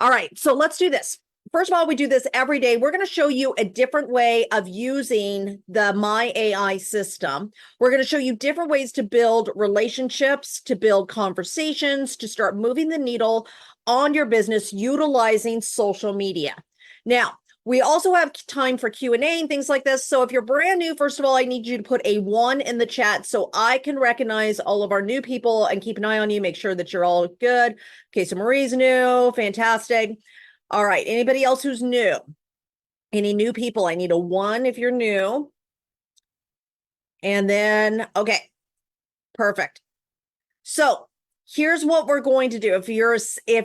All right, so let's do this. First of all, we do this every day. We're going to show you a different way of using the My AI system. We're going to show you different ways to build relationships, to build conversations, to start moving the needle on your business utilizing social media. Now, we also have time for Q&A and things like this. So if you're brand new, first of all, I need you to put a 1 in the chat so I can recognize all of our new people and keep an eye on you, make sure that you're all good. Okay, so Marie's new, fantastic. All right, anybody else who's new? Any new people? I need a 1 if you're new. And then, okay, perfect. So here's what we're going to do. If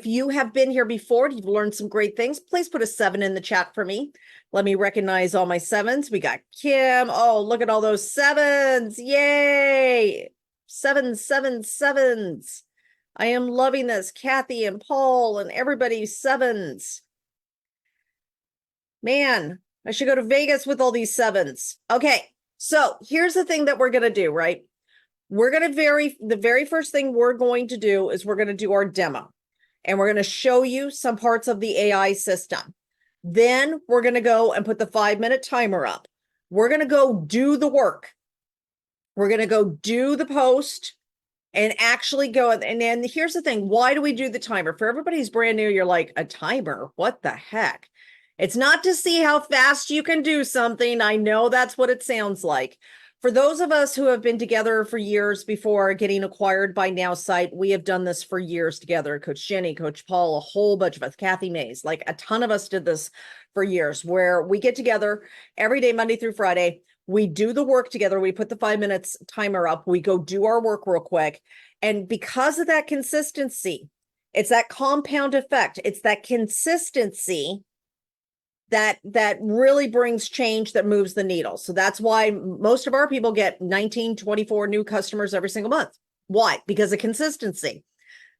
you have been here before, you've learned some great things, please put a 7 in the chat for me. Let me recognize all my 7s. We got Kim. Oh, look at all those 7s. Yay. 7, 7, 7s. I am loving this. Kathy and Paul and everybody's 7s. Man, I should go to Vegas with all these 7s. Okay, so here's the thing that we're going to do, right? We're going to the very first thing we're going to do is we're going to do our demo. And we're going to show you some parts of the AI system. Then we're going to go and put the 5-minute timer up. We're going to go do the work. We're going to go do the post and actually go. And then here's the thing. Why do we do the timer? For everybody who's brand new, you're like, a timer? What the heck? It's not to see how fast you can do something. I know that's what it sounds like. For those of us who have been together for years before getting acquired by NowSite, we have done this for years together. Coach Jenny, Coach Paul, a whole bunch of us, Kathy Mays, like a ton of us did this for years, where we get together every day, Monday through Friday. We do the work together. We put the 5 minutes timer up. We go do our work real quick. And because of that consistency, it's that compound effect. It's that consistency that really brings change, that moves the needle. So that's why most of our people get 19, 24 new customers every single month. Why? Because of consistency.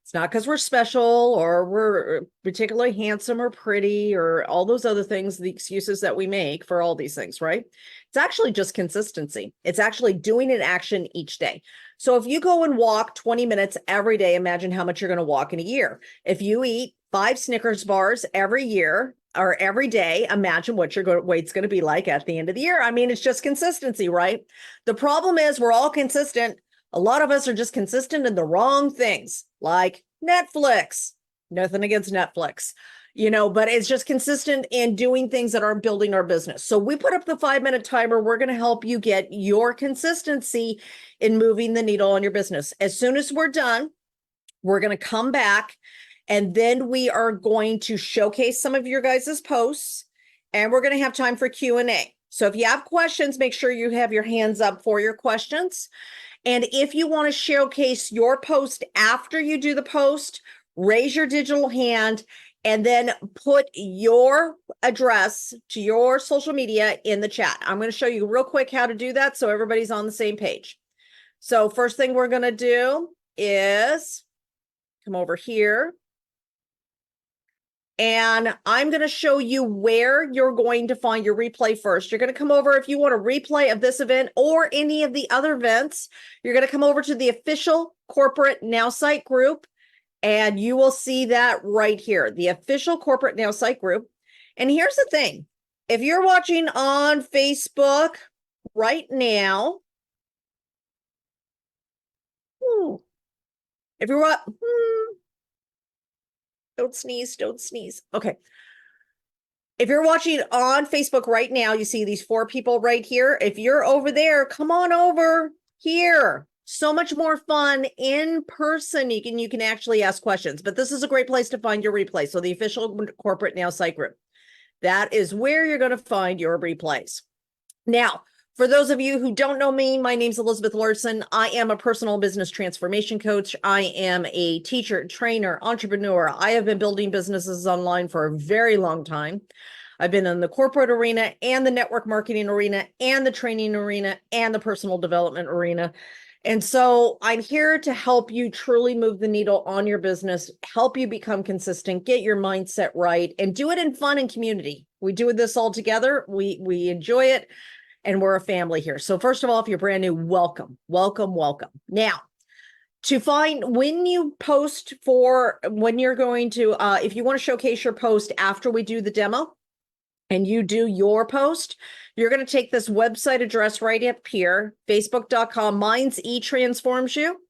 It's not because we're special or we're particularly handsome or pretty or all those other things, the excuses that we make for all these things, right? It's actually just consistency. It's actually doing an action each day. So if you go and walk 20 minutes every day, imagine how much you're going to walk in a year. If you eat 5 Snickers bars every year, or every day, imagine what your weight's going to be like at the end of the year. I mean, it's just consistency, right? The problem is we're all consistent. A lot of us are just consistent in the wrong things, like Netflix. Nothing against Netflix, but it's just consistent in doing things that aren't building our business. So we put up the 5-minute timer. We're going to help you get your consistency in moving the needle on your business. As soon as we're done, we're going to come back. And then we are going to showcase some of your guys' posts, and we're going to have time for Q&A. So if you have questions, make sure you have your hands up for your questions. And if you want to showcase your post after you do the post, raise your digital hand and then put your address to your social media in the chat. I'm going to show you real quick how to do that so everybody's on the same page. So first thing we're going to do is come over here. And I'm going to show you where you're going to find your replay first. You're going to come over, if you want a replay of this event or any of the other events, you're going to come over to the official corporate NowSite group, and you will see that right here, the official corporate NowSite group. And here's the thing. If you're watching on Facebook right now, if you're don't sneeze, don't sneeze. Okay. If you're watching on Facebook right now, you see these 4 people right here. If you're over there, come on over here. So much more fun in person. You can actually ask questions, but this is a great place to find your replay. So the official corporate NowSite group, that is where you're going to find your replays. Now, for those of you who don't know me, my name's Elizabeth Larson. I am a personal business transformation coach. I am a teacher, trainer, entrepreneur. I have been building businesses online for a very long time. I've been in the corporate arena and the network marketing arena and the training arena and the personal development arena. And so I'm here to help you truly move the needle on your business, help you become consistent, get your mindset right, and do it in fun and community. We do this all together. We enjoy it. And we're a family here. So first of all, if you're brand new, welcome, welcome, welcome. Now, To find when you post when you're going to, if you want to showcase your post after we do the demo and you do your post, you're going to take this website address right up here, facebook.com. Mine's eTransforms you.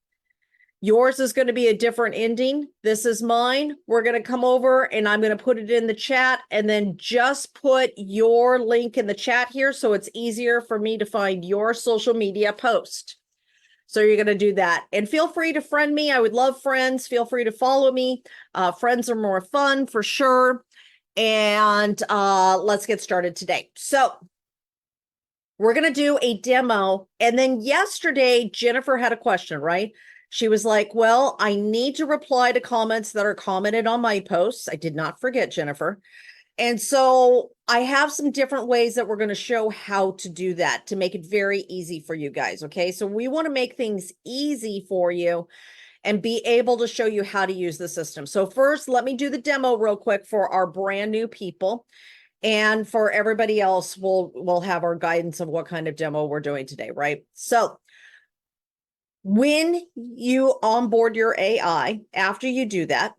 Yours is going to be a different ending. This is mine. We're going to come over and I'm going to put it in the chat and then just put your link in the chat here so it's easier for me to find your social media post. So you're going to do that. And feel free to friend me. I would love friends. Feel free to follow me. Friends are more fun for sure. And let's get started today. So we're going to do a demo. And then yesterday, Jennifer had a question, right? She was like, well, I need to reply to comments that are commented on my posts. I did not forget, Jennifer. And so I have some different ways that we're going to show how to do that to make it very easy for you guys. Okay. So we want to make things easy for you and be able to show you how to use the system. So first, let me do the demo real quick for our brand new people. And for everybody else, we'll have our guidance of what kind of demo we're doing today, right? So when you onboard your AI, after you do that,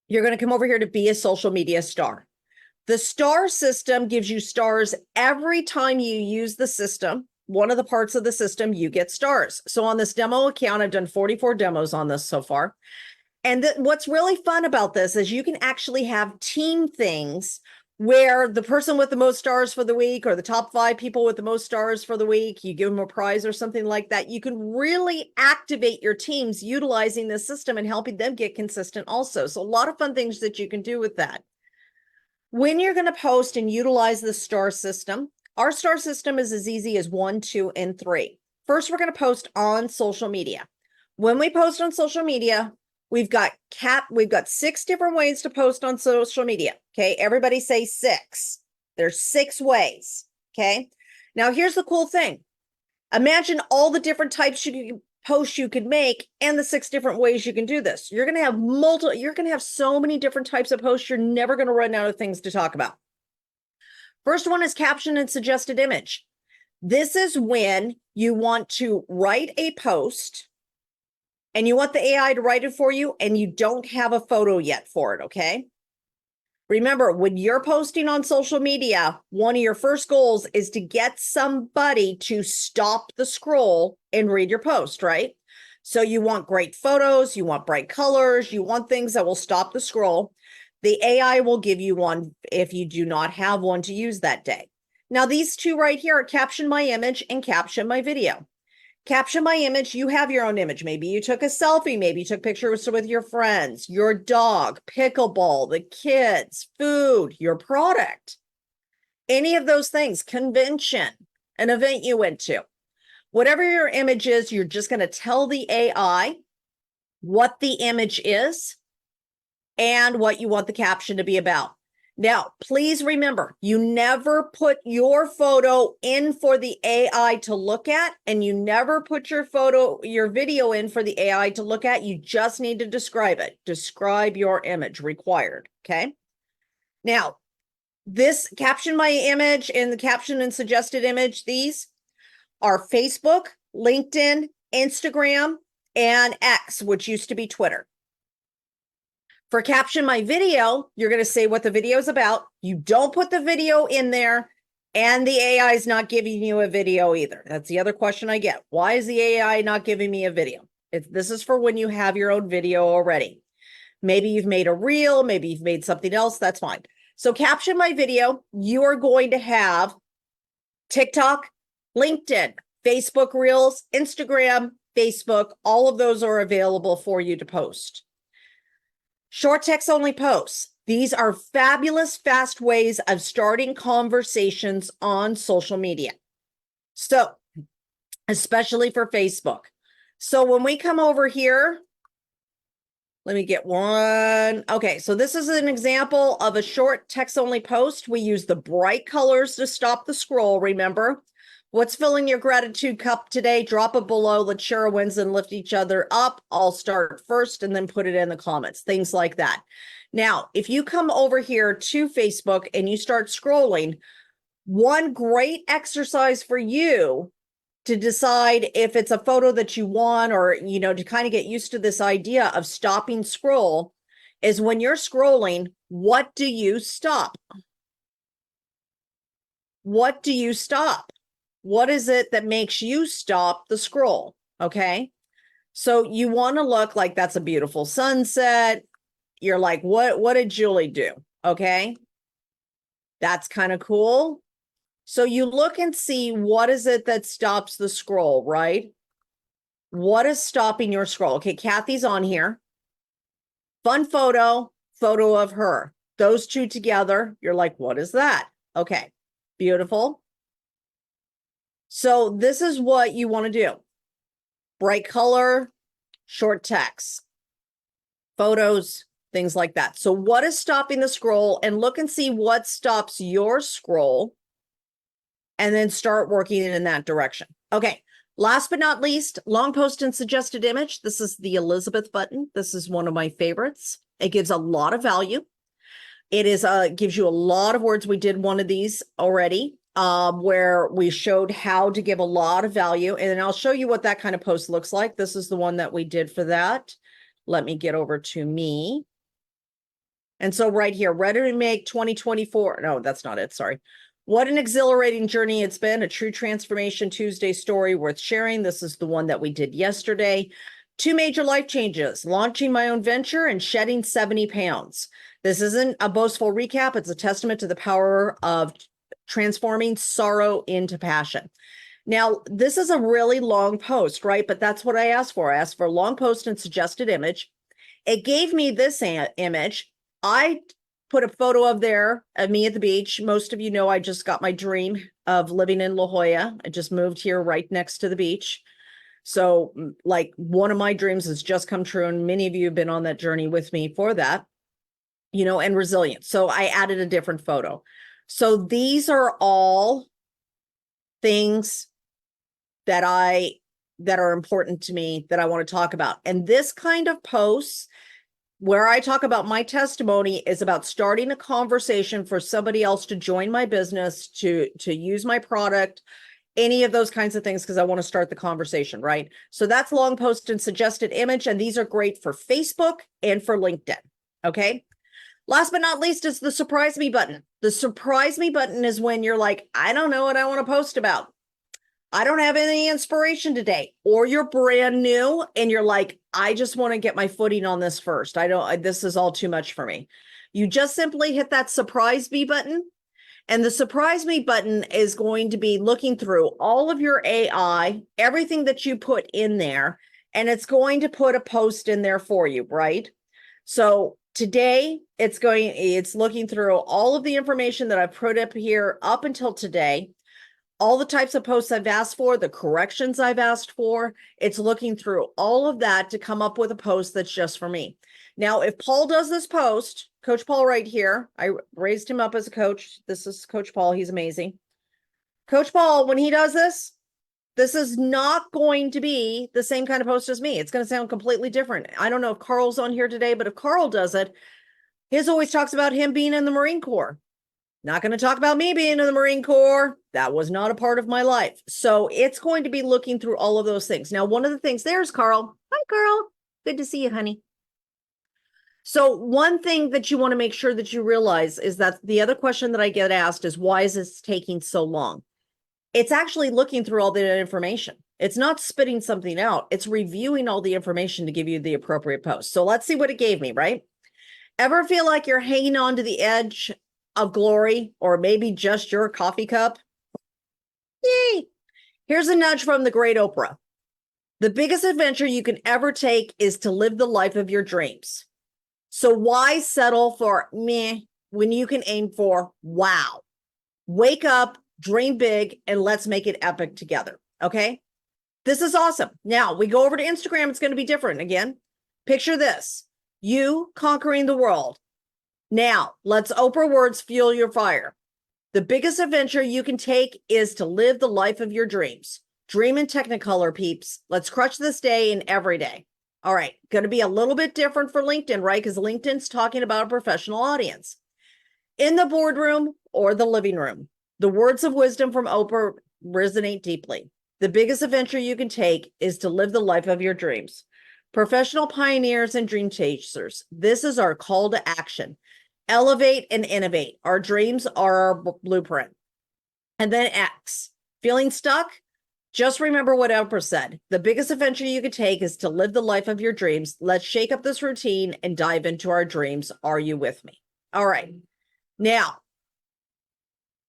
you're going to come over here to be a social media star. The star system gives you stars every time you use the system. One of the parts of the system, you get stars. So on this demo account, I've done 44 demos on this so far. And what's really fun about this is you can actually have team things where the person with the most stars for the week or the top 5 people with the most stars for the week, you give them a prize or something like that. You can really activate your teams utilizing this system and helping them get consistent also. So a lot of fun things that you can do with that. When you're going to post and utilize the star system, our star system is as easy as 1, 2, and 3. First, we're going to post on social media. When we post on social media, we've got 6 different ways to post on social media. Okay, everybody say 6. There's 6 ways. Okay, now here's the cool thing. Imagine all the different types posts you could make and the 6 different ways you can do this. You're going to have you're going to have so many different types of posts. You're never going to run out of things to talk about. First one is caption and suggested image. This is when you want to write a post and you want the AI to write it for you and you don't have a photo yet for it. Okay. Remember, when you're posting on social media, one of your first goals is to get somebody to stop the scroll and read your post, right? So you want great photos, you want bright colors, you want things that will stop the scroll. The AI will give you one if you do not have one to use that day. Now, these 2 right here are caption my image and caption my video. Caption my image, you have your own image. Maybe you took a selfie, maybe you took pictures with your friends, your dog, pickleball, the kids, food, your product, any of those things, convention, an event you went to. Whatever your image is, you're just going to tell the AI what the image is and what you want the caption to be about. Now, please remember, you never put your photo in for the AI to look at, and you never put your video in for the AI to look at. You just need to describe it. Describe your image required, okay? Now, this caption my image and the caption and suggested image, these are Facebook, LinkedIn, Instagram, and X, which used to be Twitter. For caption my video, you're going to say what the video is about. You don't put the video in there, and the AI is not giving you a video either. That's the other question I get. Why is the AI not giving me a video? This is for when you have your own video already. Maybe you've made a reel, maybe you've made something else, that's fine. So caption my video, you are going to have TikTok, LinkedIn, Facebook Reels, Instagram, Facebook, all of those are available for you to post. Short text only posts. These are fabulous, fast ways of starting conversations on social media. So, especially for Facebook. So when we come over here, let me get one. Okay, so this is an example of a short text only post. We use the bright colors to stop the scroll, remember? What's filling your gratitude cup today? Drop it below. Let's share our wins and lift each other up. I'll start first and then put it in the comments, things like that. Now, if you come over here to Facebook and you start scrolling, one great exercise for you to decide if it's a photo that you want, or, you know, to kind of get used to this idea of stopping scroll, is when you're scrolling, what do you stop? What do you stop? What is it that makes you stop the scroll? Okay. So you want to look like that's a beautiful sunset. You're like, what did Julie do? Okay. That's kind of cool. So you look and see, what is it that stops the scroll, right? What is stopping your scroll? Okay, Kathy's on here. Fun photo, photo of her. Those two together, you're like, what is that? Okay, beautiful. So this is what you want to do. Bright color, short text, photos, things like that. So what is stopping the scroll? And look and see what stops your scroll, and then start working in that direction. Okay, last but not least, long post and suggested image. This is the Elizabeth button. This is one of my favorites. It gives a lot of value. It is gives you a lot of words. We did one of these already, where we showed how to give a lot of value. And then I'll show you what that kind of post looks like. This is the one that we did for that. Let me get over to me. And so right here, ready to make 2024. No, that's not it. Sorry. What an exhilarating journey it's been. A true transformation Tuesday story worth sharing. This is the one that we did yesterday. 2 major life changes: launching my own venture and shedding 70 pounds. This isn't a boastful recap. It's a testament to the power of transforming sorrow into passion. Now, this is a really long post, right? But that's what I asked for. I asked for a long post and suggested image. It gave me this image. I put a photo of me at the beach. Most of you know I just got my dream of living in La Jolla. I just moved here right next to the beach. So like, one of my dreams has just come true, and many of you have been on that journey with me for that, you know, and resilience. So I added a different photo. So these are all things that are important to me that I want to talk about. And this kind of posts where I talk about my testimony is about starting a conversation for somebody else to join my business, to use my product, any of those kinds of things, because I want to start the conversation, right? So that's long post and suggested image, and these are great for Facebook and for LinkedIn, okay? Last but not least is the surprise me button. The surprise me button is when you're like, I don't know what I want to post about. I don't have any inspiration today. Or you're brand new and you're like, I just want to get my footing on this first. This is all too much for me. You just simply hit that surprise me button. And the surprise me button is going to be looking through all of your AI, everything that you put in there, and it's going to put a post in there for you, right? So today it's looking through all of the information that I've put up here up until today, all the types of posts I've asked for, the corrections I've asked for. It's looking through all of that to come up with a post that's just for me. Now, if Paul does this post, Coach Paul right here, I raised him up as a coach. This is Coach Paul. He's amazing. Coach Paul, when he does this is not going to be the same kind of post as me. It's going to sound completely different. I don't know if Carl's on here today, but if Carl does it, his always talks about him being in the Marine Corps. Not going to talk about me being in the Marine Corps. That was not a part of my life. So it's going to be looking through all of those things. Now, one of the things, there's Carl. Hi, Carl. Good to see you, honey. So one thing that you want to make sure that you realize is that the other question that I get asked is, why is this taking so long? It's actually looking through all the information. It's not spitting something out. It's reviewing all the information to give you the appropriate post. So let's see what it gave me, right? Ever feel like you're hanging on to the edge of glory, or maybe just your coffee cup? Yay! Here's a nudge from the great Oprah. The biggest adventure you can ever take is to live the life of your dreams. So why settle for meh when you can aim for wow? Wake up, dream big, and let's make it epic together. Okay? This is awesome. Now we go over to Instagram. It's going to be different again. Picture this: you conquering the world. Now let's Oprah words fuel your fire. The biggest adventure you can take is to live the life of your dreams. Dream in Technicolor, peeps. Let's crush this day and every day. All right, going to be a little bit different for LinkedIn, right? Because LinkedIn's talking about a professional audience. In the boardroom or the living room, the words of wisdom from Oprah resonate deeply. The biggest adventure you can take is to live the life of your dreams. Professional pioneers and dream chasers, this is our call to action. Elevate and innovate. Our dreams are our blueprint. And then X, feeling stuck? Just remember what Oprah said. The biggest adventure you could take is to live the life of your dreams. Let's shake up this routine and dive into our dreams. Are you with me? All right. Now,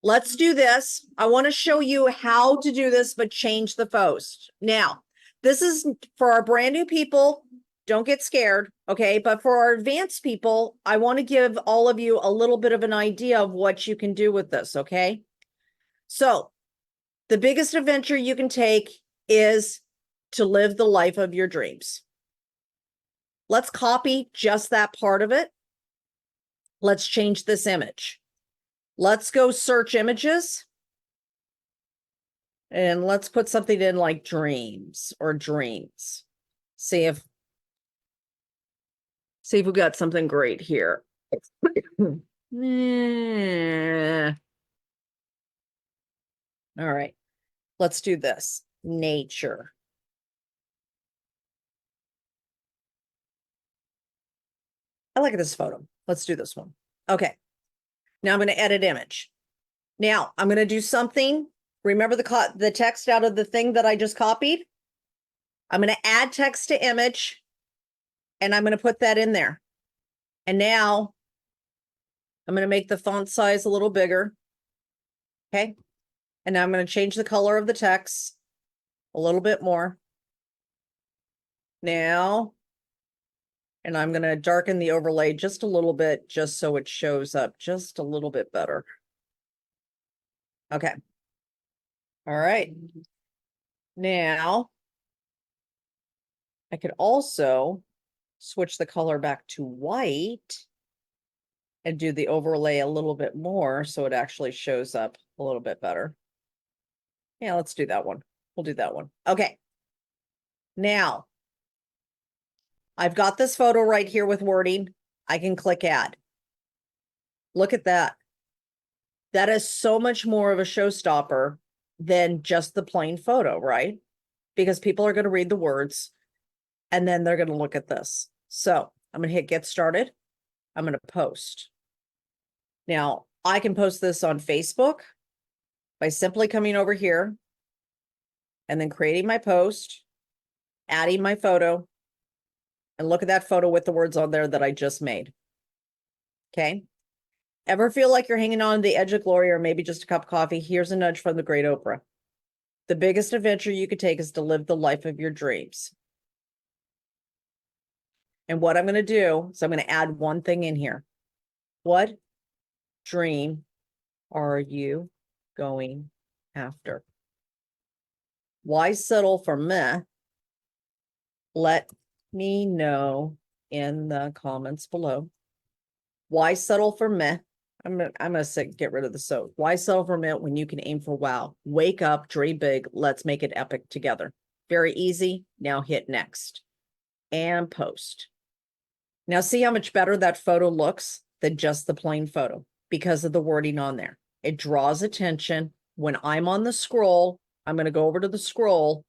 let's do this. I want to show you how to do this, but change the post. Now, this is for our brand new people. Don't get scared, okay? But for our advanced people, I want to give all of you a little bit of an idea of what you can do with this, okay? So, the biggest adventure you can take is to live the life of your dreams. Let's copy just that part of it. Let's change this image. Let's go search images. And let's put something in like dreams or dreams. See if we got something great here. All right, let's do this. Nature. I like this photo. Let's do this one. Okay. Now I'm going to edit image. Now I'm going to do something. Remember the text out of the thing that I just copied? I'm going to add text to image and I'm going to put that in there. And now I'm going to make the font size a little bigger. Okay. And now I'm going to change the color of the text a little bit more. Now, and I'm going to darken the overlay just a little bit, just so it shows up just a little bit better. Okay. All right. Now, I could also switch the color back to white and do the overlay a little bit more so it actually shows up a little bit better. Yeah, let's do that one. We'll do that one. Okay. Now, I've got this photo right here with wording. I can click add. Look at that. That is so much more of a showstopper than just the plain photo, right? Because people are going to read the words and then they're going to look at this. So I'm going to hit get started. I'm going to post. Now, I can post this on Facebook by simply coming over here and then creating my post, adding my photo, and look at that photo with the words on there that I just made. Okay. Ever feel like you're hanging on the edge of glory or maybe just a cup of coffee? Here's a nudge from the great Oprah. The biggest adventure you could take is to live the life of your dreams. And what I'm going to do is I'm going to add one thing in here. What dream are you going after? Why settle for meh? Let me know in the comments below. Why settle for meh? I'm gonna say get rid of the so. Why settle for meh when you can aim for wow? Wake up, dream big. Let's make it epic together. Very easy. Now hit next and post. Now see how much better that photo looks than just the plain photo because of the wording on there. It draws attention. When I'm on the scroll, I'm going to go over to the scroll,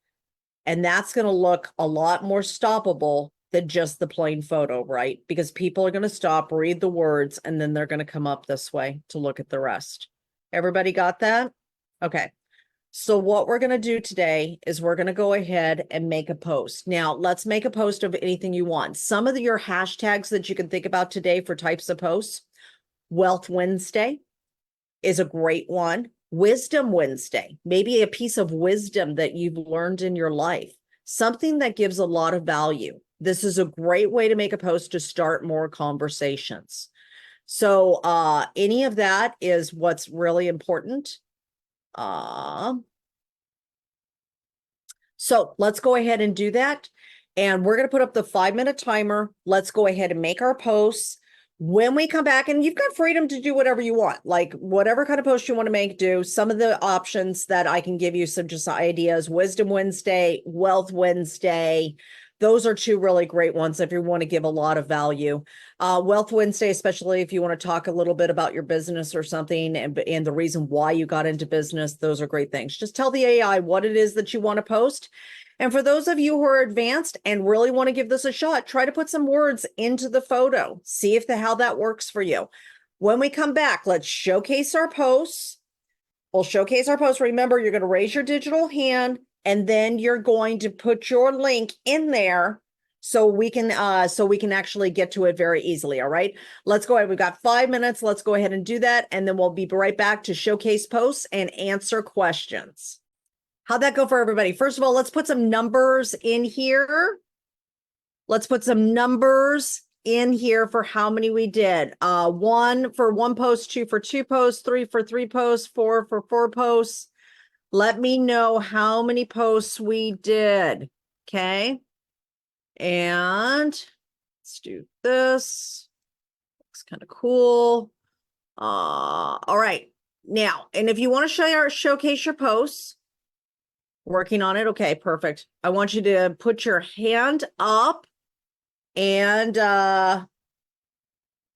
and that's going to look a lot more stoppable than just the plain photo, right? Because people are going to stop, read the words, and then they're going to come up this way to look at the rest. Everybody got that? Okay. So what we're going to do today is we're going to go ahead and make a post. Now, let's make a post of anything you want. Some of your hashtags that you can think about today for types of posts. Wealth Wednesday is a great one. Wisdom Wednesday, maybe a piece of wisdom that you've learned in your life, something that gives a lot of value. This is a great way to make a post to start more conversations. So any of that is what's really important. So let's go ahead and do that. And we're going to put up the 5-minute timer. Let's go ahead and make our posts. When we come back, and you've got freedom to do whatever you want, like whatever kind of post you want to make, do some of the options that I can give you some just ideas. Wisdom Wednesday, Wealth Wednesday, Those are two really great ones if you want to give a lot of value. Wealth Wednesday, especially if you want to talk a little bit about your business or something and the reason why you got into business, those are great things. Just tell the AI what it is that you want to post. And for those of you who are advanced and really want to give this a shot, try to put some words into the photo. See if how that works for you. When we come back, let's showcase our posts. We'll showcase our posts. Remember, you're going to raise your digital hand and then you're going to put your link in there so we can actually get to it very easily. All right, let's go ahead. We've got 5 minutes. Let's go ahead and do that. And then we'll be right back to showcase posts and answer questions. How'd that go for everybody? First of all, let's put some numbers in here. Let's put some numbers in here for how many we did. 1 for 1 post, 2 for 2 posts, 3 for 3 posts, 4 for 4 posts. Let me know how many posts we did. Okay. And let's do this. Looks kind of cool. All right. Now, and if you want to showcase your posts, working on it. Okay, perfect. I want you to put your hand up and then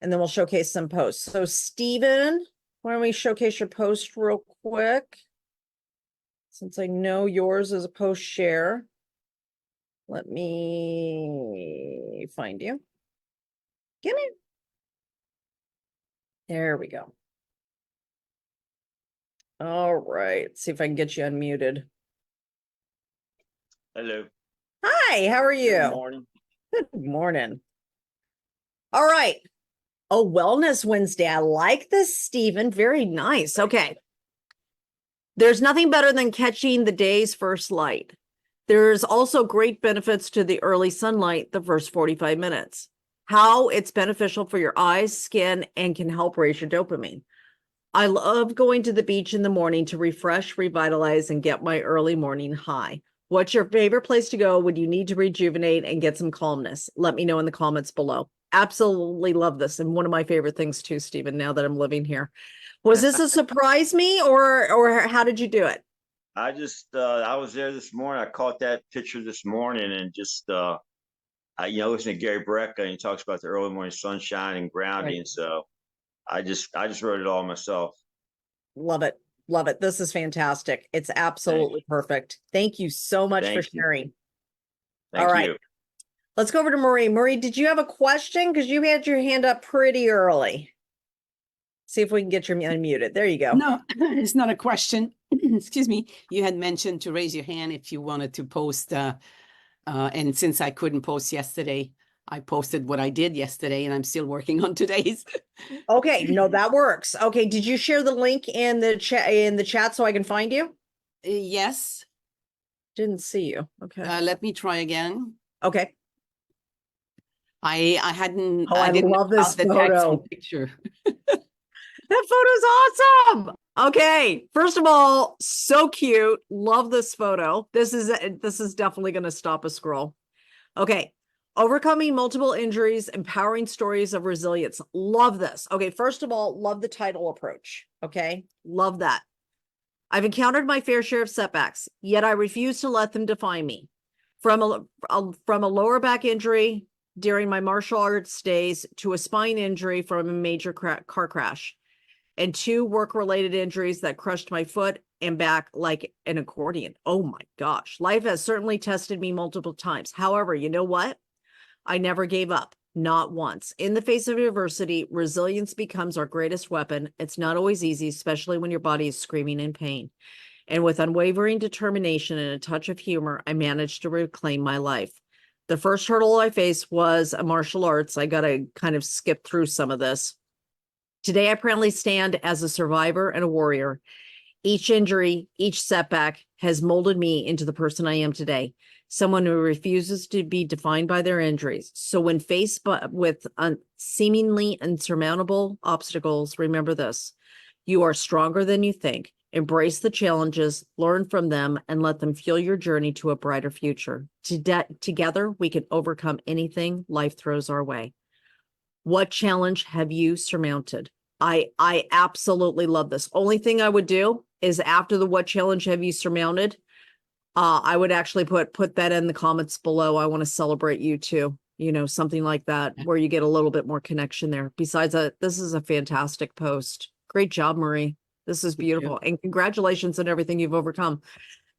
we'll showcase some posts. So Stephen, why don't we showcase your post real quick? Since I know yours is a post share, let me find you. Give me. There we go. All right. Let's see if I can get you unmuted. Hello. Hi, how are you? Good morning. Good morning. All right. Oh, Wellness Wednesday. I like this, Stephen. Very nice. Okay. There's nothing better than catching the day's first light. There's also great benefits to the early sunlight the first 45 minutes. How it's beneficial for your eyes, skin, and can help raise your dopamine. I love going to the beach in the morning to refresh, revitalize, and get my early morning high. What's your favorite place to go when you need to rejuvenate and get some calmness? Let me know in the comments below. Absolutely love this. And one of my favorite things too, Stephen, now that I'm living here. Was this a surprise me or how did you do it? I was there this morning. I caught that picture this morning and just, listen to Gary Brecka and he talks about the early morning sunshine and grounding. Right. So I just wrote it all myself. Love it. Love it. This is fantastic. It's absolutely perfect. Thank you so much for sharing. Thank All right. you. Let's go over to Marie. Marie, did you have a question? Because you had your hand up pretty early. See if we can get you unmuted. There you go. No, it's not a question. Excuse me. You had mentioned to raise your hand if you wanted to post. And since I couldn't post yesterday, I posted what I did yesterday and I'm still working on today's. Okay, no, that works. Okay, did you share the link in the chat so I can find you? Yes. Didn't see you. Okay. Let me try again. Okay. I hadn't. Oh, I didn't love this photo. Picture. That photo's awesome. Okay, first of all, so cute. Love this photo. This is definitely going to stop a scroll. Okay. Overcoming multiple injuries, empowering stories of resilience. Love this. Okay, first of all, love the title approach. Okay, love that. I've encountered my fair share of setbacks, yet I refuse to let them define me. From a lower back injury during my martial arts days to a spine injury from a major car crash, and 2 work-related injuries that crushed my foot and back like an accordion. Oh my gosh, life has certainly tested me multiple times. However, you know what? I never gave up, not once. In the face of adversity, resilience becomes our greatest weapon. It's not always easy, especially when your body is screaming in pain. And with unwavering determination and a touch of humor, I managed to reclaim my life. The first hurdle I faced was martial arts. I got to kind of skip through some of this. Today, I proudly stand as a survivor and a warrior. Each injury, each setback has molded me into the person I am today. Someone who refuses to be defined by their injuries. So when faced with seemingly insurmountable obstacles, remember this: you are stronger than you think. Embrace the challenges, learn from them, and let them fuel your journey to a brighter future. Together, we can overcome anything life throws our way. What challenge have you surmounted? I absolutely love this. Only thing I would do is after the what challenge have you surmounted, I would actually put that in the comments below. I want to celebrate you too. You know, something like that Yeah. where you get a little bit more connection there. Besides that, this is a fantastic post. Great job, Marie. This is Thank you. beautiful. And congratulations on everything you've overcome.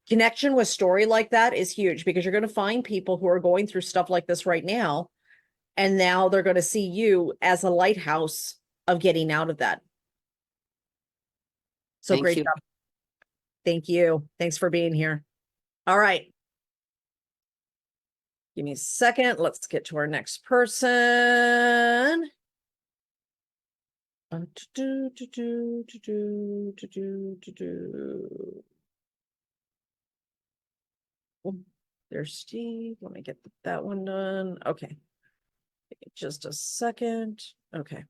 Connection with story like that is huge because you're going to find people who are going through stuff like this right now. And now they're going to see you as a lighthouse of getting out of that. So Thank great you. job. Thank you. Thanks for being here. All right. Give me a second. Let's get to our next person. Oh, there's Steve. Let me get that one done. Okay. Just a second. Okay.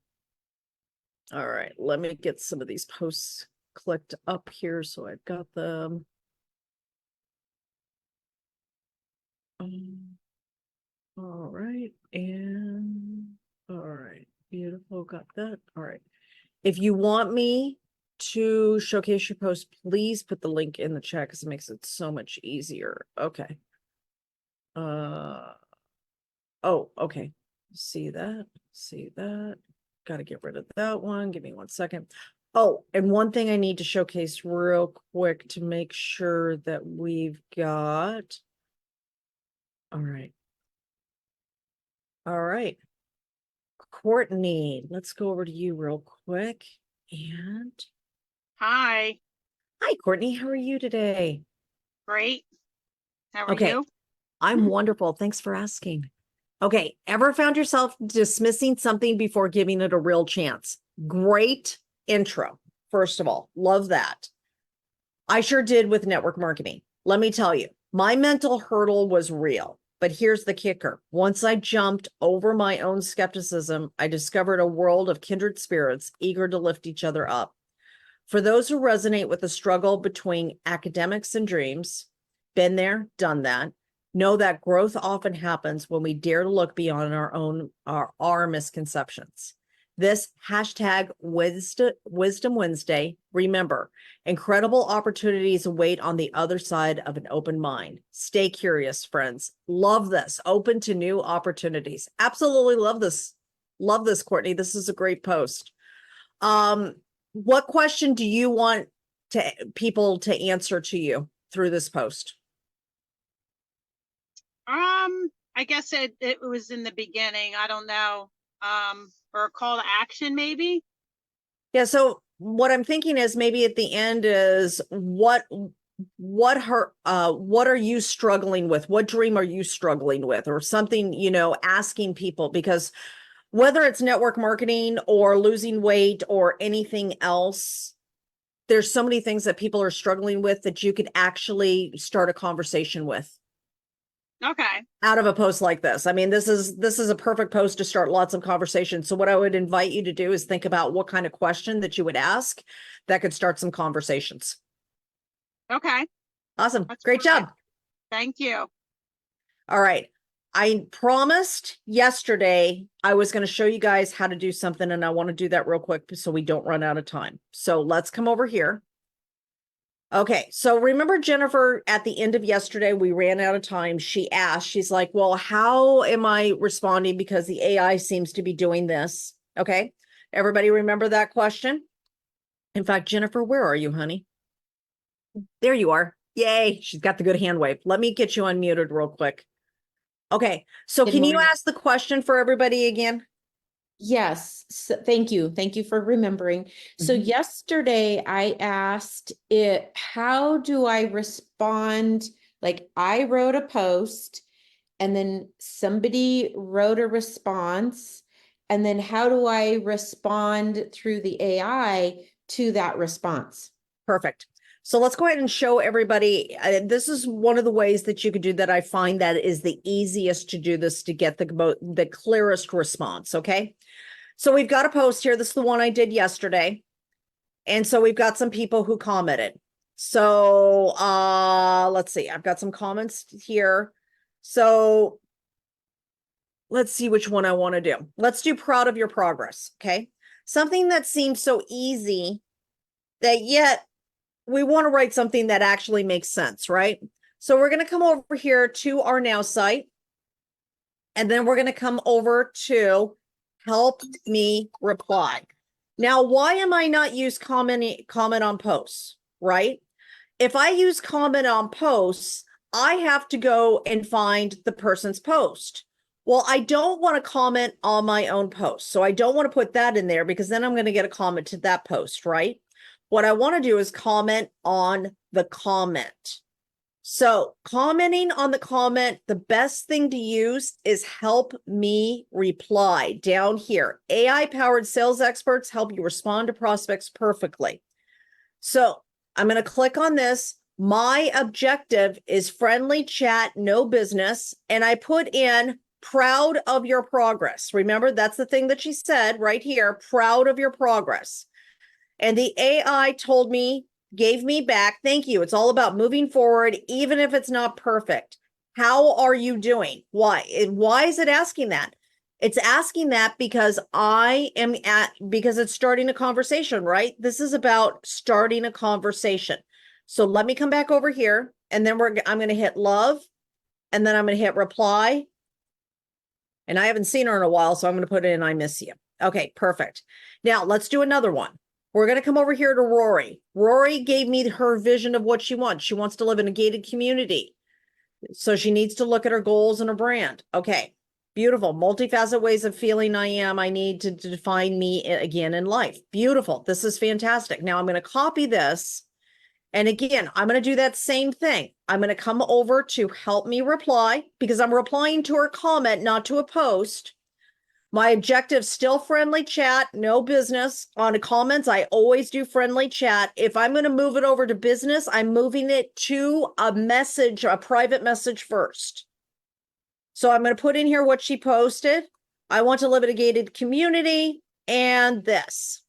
All right. Let me get some of these posts clicked up here so I've got them. All right. And all right. Beautiful. Got that. All right. If you want me to showcase your post, please put the link in the chat because it makes it so much easier. Okay. Oh, okay. See that? See that? Got to get rid of that one. Give me 1 second. Oh, and one thing I need to showcase real quick to make sure that we've got. All right. All right. Courtney, let's go over to you real quick. And Hi, hi, Courtney. How are you today? great. How are Okay. you? I'm wonderful. Thanks for asking. Okay. Ever found yourself dismissing something before giving it a real chance? Great intro. First of all, love that. I sure did with network marketing. Let me tell you, my mental hurdle was real. But here's the kicker. Once I jumped over my own skepticism, I discovered a world of kindred spirits eager to lift each other up. For those who resonate with the struggle between academics and dreams, been there, done that, know that growth often happens when we dare to look beyond our misconceptions. This hashtag Wisdom Wednesday, remember, incredible opportunities await on the other side of an open mind. Stay curious, friends. Love this. Open to new opportunities. Absolutely love this. Love this, Courtney. This is a great post. What question do you want people to answer to you through this post? I guess it was in the beginning. I don't know. Or a call to action, maybe. Yeah, so what I'm thinking is maybe at the end is what are you struggling with? What dream are you struggling with? Or something, asking people, because whether it's network marketing or losing weight or anything else, there's so many things that people are struggling with that you could actually start a conversation with Okay. out of a post like this. I mean, this is a perfect post to start lots of conversations. So what I would invite you to do is think about what kind of question that you would ask that could start some conversations. Okay. Awesome. That's Great job. perfect. Thank you. All right. I promised yesterday I was going to show you guys how to do something, and I want to do that real quick so we don't run out of time. So let's come over here. Okay, so remember Jennifer, at the end of yesterday, we ran out of time. She asked, she's like, well, how am I responding because the AI seems to be doing this? Okay, everybody remember that question? In fact, Jennifer, where are you, honey? There you are. Yay, she's got the good hand wave. Let me get you unmuted real quick. Okay, so Good can you morning. ask the question for everybody again? Yes, so thank you. Thank you for remembering. So Mhm. yesterday I asked it, how do I respond? Like I wrote a post and then somebody wrote a response. And then how do I respond through the AI to that response? Perfect. So let's go ahead and show everybody. This is one of the ways that you could do that. I find that is the easiest to do this to get the clearest response. Okay. So we've got a post here. This is the one I did yesterday. And so we've got some people who commented. So let's see. I've got some comments here. So let's see which one I want to do. Let's do proud of your progress. Okay. Something that seems so easy that yet we want to write something that actually makes sense, right? So we're going to come over here to our Now site. And then we're going to come over to help me reply. Now, why am I not use comment on posts, right? If I use comment on posts, I have to go and find the person's post. Well, I don't want to comment on my own post. So I don't want to put that in there because then I'm going to get a comment to that post, right? What I want to do is comment on the comment. So commenting on the comment, the best thing to use is help me reply down here. AI powered sales experts help you respond to prospects perfectly. So I'm going to click on this. My objective is friendly chat, no business. And I put in proud of your progress. Remember, that's the thing that she said right here, proud of your progress. And the AI told me, gave me back, thank you. It's all about moving forward, even if it's not perfect. How are you doing? Why? Why is it asking that? It's asking that because because it's starting a conversation, right? This is about starting a conversation. So let me come back over here and then I'm going to hit love and then I'm going to hit reply. And I haven't seen her in a while, so I'm going to put in, I miss you. Okay, perfect. Now let's do another one. We're going to come over here to Rory. Rory gave me her vision of what she wants. She wants to live in a gated community. So she needs to look at her goals and her brand. Okay, beautiful. Multifaceted ways of feeling I am. I need to define me again in life. Beautiful. This is fantastic. Now I'm going to copy this. And again, I'm going to do that same thing. I'm going to come over to help me reply because I'm replying to her comment, not to a post. My objective, still friendly chat, no business. On the comments, I always do friendly chat. If I'm going to move it over to business, I'm moving it to a message, a private message first. So I'm going to put in here what she posted. I want to live in a gated community and this.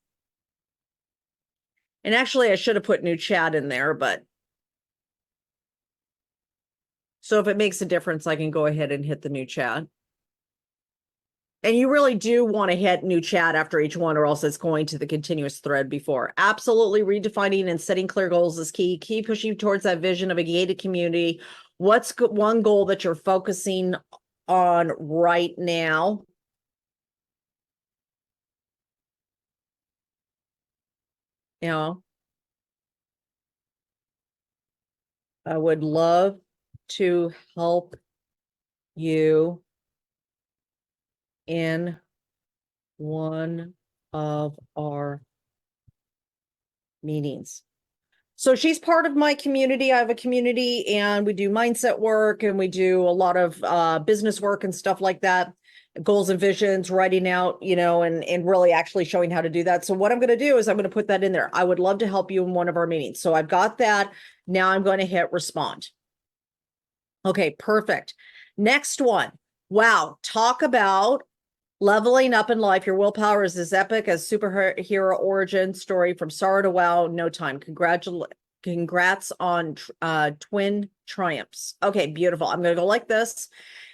And actually, I should have put new chat in there, but. So if it makes a difference, I can go ahead and hit the new chat. And you really do want to hit new chat after each one, or else it's going to the continuous thread before. Absolutely redefining and setting clear goals is key. Keep pushing towards that vision of a gated community. What's one goal that you're focusing on right now? You know, I would love to help you in one of our meetings. So she's part of my community. I have a community and we do mindset work and we do a lot of business work and stuff like that. Goals and visions, writing out, you know, and really actually showing how to do that. So what I'm going to do is I'm going to put that in there. I would love to help you in one of our meetings. So I've got that. Now I'm going to hit respond. Okay, perfect. Next one. Wow. Talk about leveling up in life. Your willpower is as epic as superhero origin story from sorrow to wow, no time. Congrats on twin triumphs. Okay, beautiful. I'm going to go like this.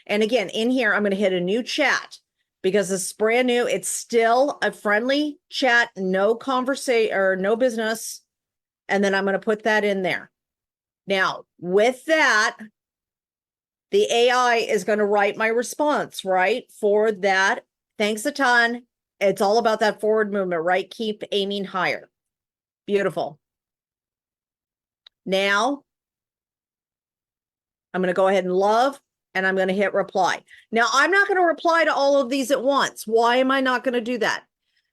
And again, in here, I'm going to hit a new chat because it's brand new. It's still a friendly chat, no conversation or no business. And then I'm going to put that in there. Now, with that, the AI is going to write my response, right? For that. Thanks a ton. It's all about that forward movement, right? Keep aiming higher. Beautiful. Now, I'm going to go ahead and love, and I'm going to hit reply. Now, I'm not going to reply to all of these at once. Why am I not going to do that?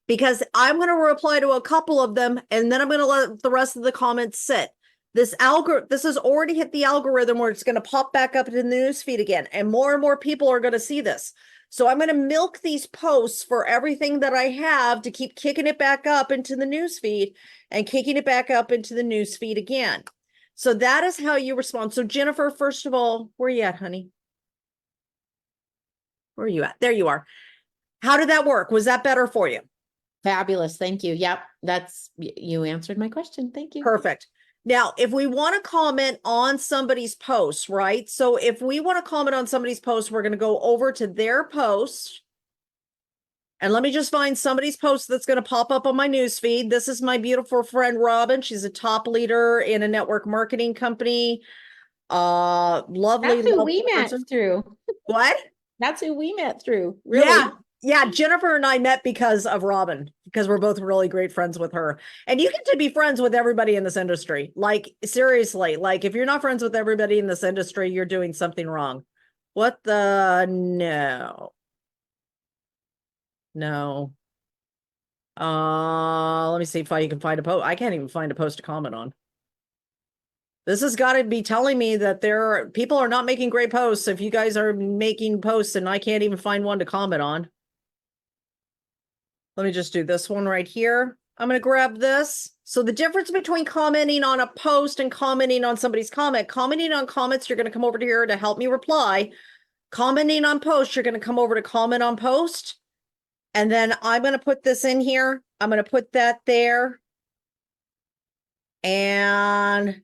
Because I'm going to reply to a couple of them, and then I'm going to let the rest of the comments sit. This has already hit the algorithm where it's going to pop back up into the newsfeed again, and more people are going to see this. So I'm going to milk these posts for everything that I have to keep kicking it back up into the newsfeed and kicking it back up into the newsfeed again. So that is how you respond. So Jennifer, first of all, where are you at, honey? Where are you at? There you are. How did that work? Was that better for you? Fabulous. Thank you. Yep. You answered my question. Thank you. Perfect. Now, if we want to comment on somebody's post, right? So if we want to comment on somebody's post, we're going to go over to their post. And let me just find somebody's post that's going to pop up on my newsfeed. This is my beautiful friend, Robin. She's a top leader in a network marketing company. Lovely, That's who lovely we met person. through. What? That's who we met through. Really. Yeah. Yeah, Jennifer and I met because of Robin, because we're both really great friends with her. And you get to be friends with everybody in this industry. Like, seriously, like if you're not friends with everybody in this industry, you're doing something wrong. What the? No. No. Let me see if I can find a post. I can't even find a post to comment on. This has got to be telling me that people are not making great posts. If you guys are making posts and I can't even find one to comment on. Let me just do this one right here. I'm going to grab this. So the difference between commenting on a post and commenting on somebody's comment, commenting on comments, you're going to come over to here to help me reply. Commenting on posts, you're going to come over to comment on post. And then I'm going to put this in here. I'm going to put that there. And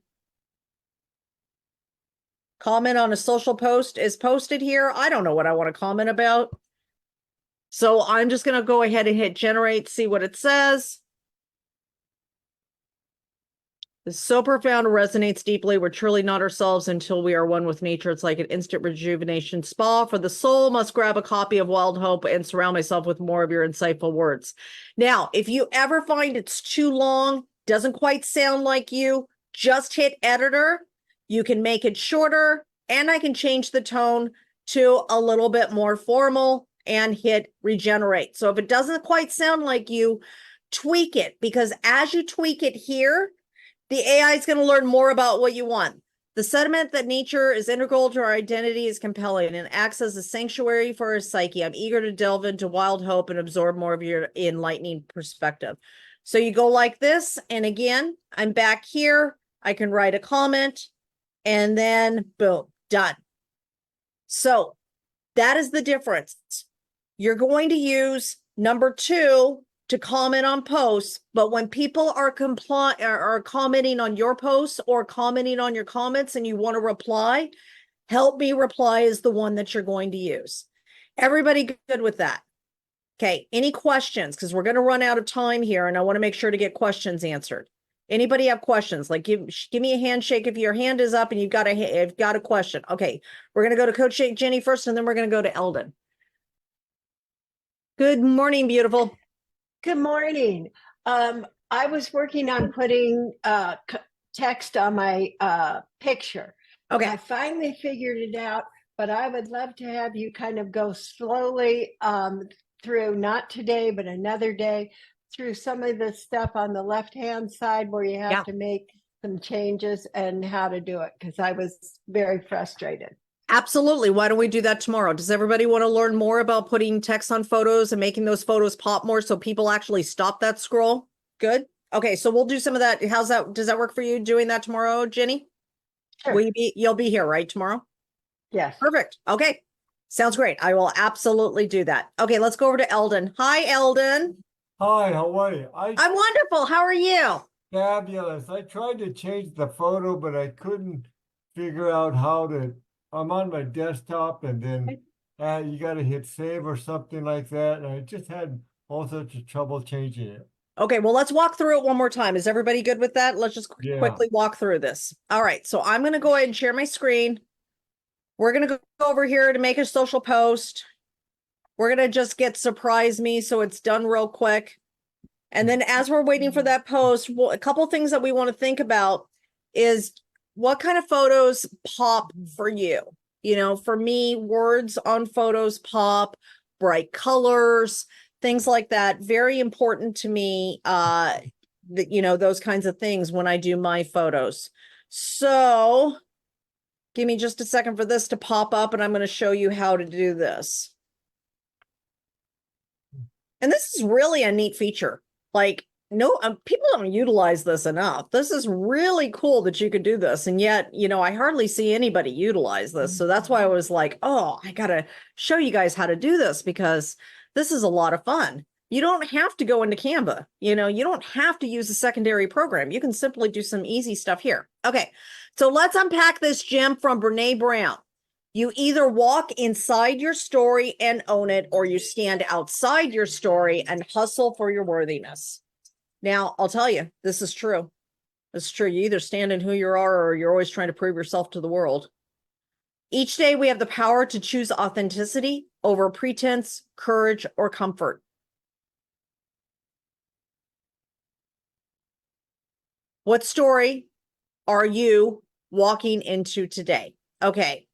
comment on a social post is posted here. I don't know what I want to comment about. So I'm just going to go ahead and hit generate, see what it says. It's so profound, resonates deeply. We're truly not ourselves until we are one with nature. It's like an instant rejuvenation spa for the soul. Must grab a copy of Wild Hope and surround myself with more of your insightful words. Now, if you ever find it's too long, doesn't quite sound like you, just hit editor. You can make it shorter, and I can change the tone to a little bit more formal and hit regenerate. So if it doesn't quite sound like you, tweak it, because as you tweak it here, the AI is going to learn more about what you want. The sentiment that nature is integral to our identity is compelling and acts as a sanctuary for our psyche. I'm eager to delve into Wild Hope and absorb more of your enlightening perspective. So you go like this, and again, I'm back here. I can write a comment, and then boom, done. So that is the difference. You're going to use number 2 to comment on posts, but when people are commenting on your posts or commenting on your comments and you want to reply, help me reply is the one that you're going to use. Everybody good with that? Okay, any questions? Because we're going to run out of time here and I want to make sure to get questions answered. Anybody have questions? Like give me a handshake if your hand is up and you've got a question. Okay, we're going to go to Coach Jenny first and then we're going to go to Eldon. Good morning, beautiful. Good morning. I was working on putting text on my picture. Okay. I finally figured it out, but I would love to have you kind of go slowly through, not today, but another day, through some of the stuff on the left-hand side where you have to make some changes and how to do it, because I was very frustrated. Absolutely. Why don't we do that tomorrow? Does everybody want to learn more about putting text on photos and making those photos pop more so people actually stop that scroll? Good. Okay, so we'll do some of that. How's that? Does that work for you doing that tomorrow, Jenny? Sure. You'll be here, right, tomorrow? Yes. Perfect. Okay. Sounds great. I will absolutely do that. Okay, let's go over to Eldon. Hi, Eldon. Hi, how are you? I'm wonderful. How are you? Fabulous. I tried to change the photo, but I couldn't figure out how to. I'm on my desktop and then you got to hit save or something like that. And I just had all sorts of trouble changing it. Okay, well, let's walk through it one more time. Is everybody good with that? Let's just quickly walk through this. All right, so I'm going to go ahead and share my screen. We're going to go over here to make a social post. We're going to just get surprise me so it's done real quick. And then as we're waiting for that post, a couple things that we want to think about is what kind of photos pop for you? You know, for me, words on photos pop, bright colors, things like that. Very important to me, those kinds of things when I do my photos. So give me just a second for this to pop up and I'm going to show you how to do this. And this is really a neat feature. Like, people don't utilize this enough. This is really cool that you could do this. And yet, I hardly see anybody utilize this. So that's why I was like, oh, I got to show you guys how to do this because this is a lot of fun. You don't have to go into Canva. You don't have to use a secondary program. You can simply do some easy stuff here. Okay, so let's unpack this gem from Brene Brown. You either walk inside your story and own it, or you stand outside your story and hustle for your worthiness. Now, I'll tell you, this is true. It's true. You either stand in who you are or you're always trying to prove yourself to the world. Each day we have the power to choose authenticity over pretense, courage, or comfort. What story are you walking into today? Okay.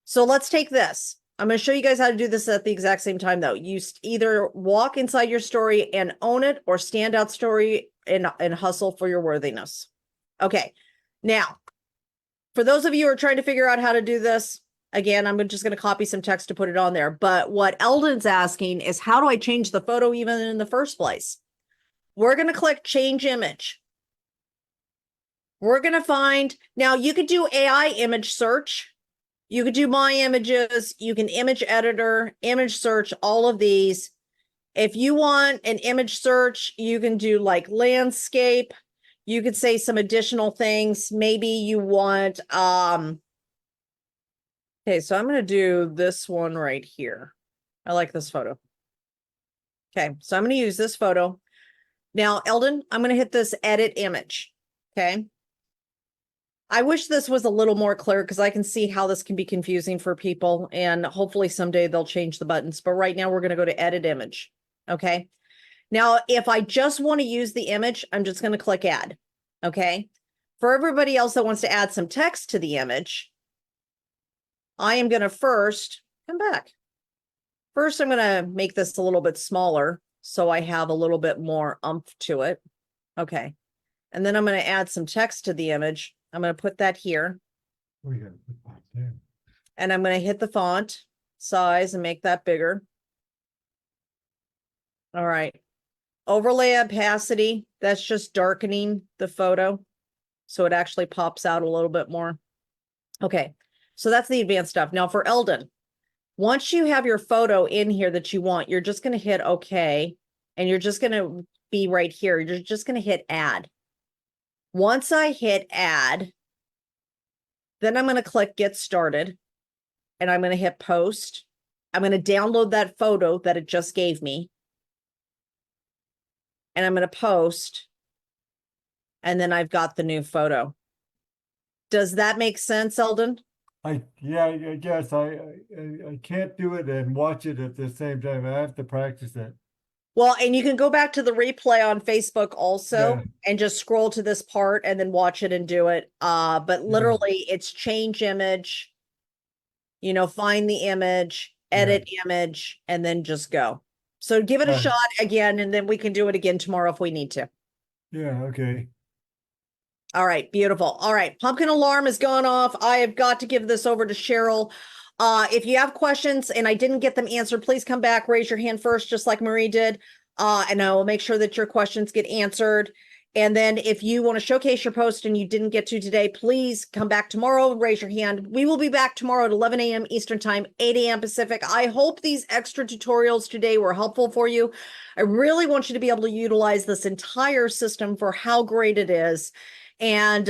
So let's take this. I'm going to show you guys how to do this at the exact same time, though. You either walk inside your story and own it, or stand out story and hustle for your worthiness. Okay. Now, for those of you who are trying to figure out how to do this, again, I'm just going to copy some text to put it on there. But what Eldon's asking is, how do I change the photo even in the first place? We're going to click change image. We're going to find, now you could do AI image search. You could do my images. You can image editor, image search, all of these. If you want an image search, you can do like landscape. You could say some additional things. Maybe you want, okay, so I'm going to do this one right here. I like this photo. Okay, so I'm going to use this photo. Now, Eldon, I'm going to hit this edit image. Okay. I wish this was a little more clear because I can see how this can be confusing for people, and hopefully someday they'll change the buttons. But right now we're going to go to edit image. Okay. Now, if I just want to use the image, I'm just going to click add. Okay. For everybody else that wants to add some text to the image, I am going to first come back. First, I'm going to make this a little bit smaller so I have a little bit more oomph to it. Okay. And then I'm going to add some text to the image. I'm going to put that here. We gotta put that there. And I'm going to hit the font size and make that bigger. All right. Overlay opacity. That's just darkening the photo, so it actually pops out a little bit more. Okay. So that's the advanced stuff. Now for Eldon, once you have your photo in here that you want, you're just going to hit OK. And you're just going to be right here. You're just going to hit add. Once I hit add, then I'm going to click get started, and I'm going to hit post. I'm going to download that photo that it just gave me, and I'm going to post, and then I've got the new photo. Does that make sense, Eldon? Yeah, I guess I can't do it and watch it at the same time. I have to practice it. Well, and you can go back to the replay on Facebook also, Yeah. and just scroll to this part and then watch it and do it. But literally it's change image, find the image, edit image, and then just go. So give it a shot again, and then we can do it again tomorrow if we need to. Yeah, okay. All right, beautiful. All right, pumpkin alarm has gone off. I have got to give this over to Cheryl. If you have questions and I didn't get them answered, please come back, raise your hand first, just like Marie did. And I will make sure that your questions get answered. And then if you want to showcase your post and you didn't get to today, please come back tomorrow, raise your hand. We will be back tomorrow at 11 a.m. Eastern time, 8 a.m. Pacific. I hope these extra tutorials today were helpful for you. I really want you to be able to utilize this entire system for how great it is. And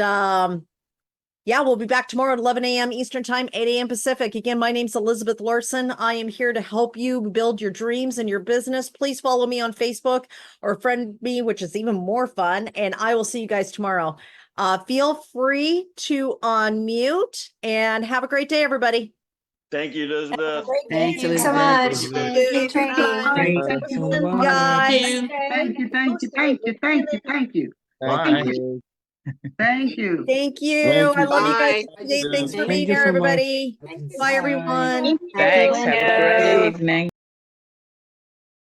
yeah, we'll be back tomorrow at 11 a.m. Eastern time, 8 a.m. Pacific. Again, my name's Elizabeth Larson. I am here to help you build your dreams and your business. Please follow me on Facebook or friend me, which is even more fun. And I will see you guys tomorrow. Feel free to unmute and have a great day, everybody. Thank you, Elizabeth. Thanks, Thanks so Elizabeth. much. Good Good training. guys. Thank you. Thank you. Thank you. Thank you. Thank you. Thank I you. love you guys. Bye. Thanks for Thank being you here, so much. everybody. Bye, everyone. Thanks. Have a great evening.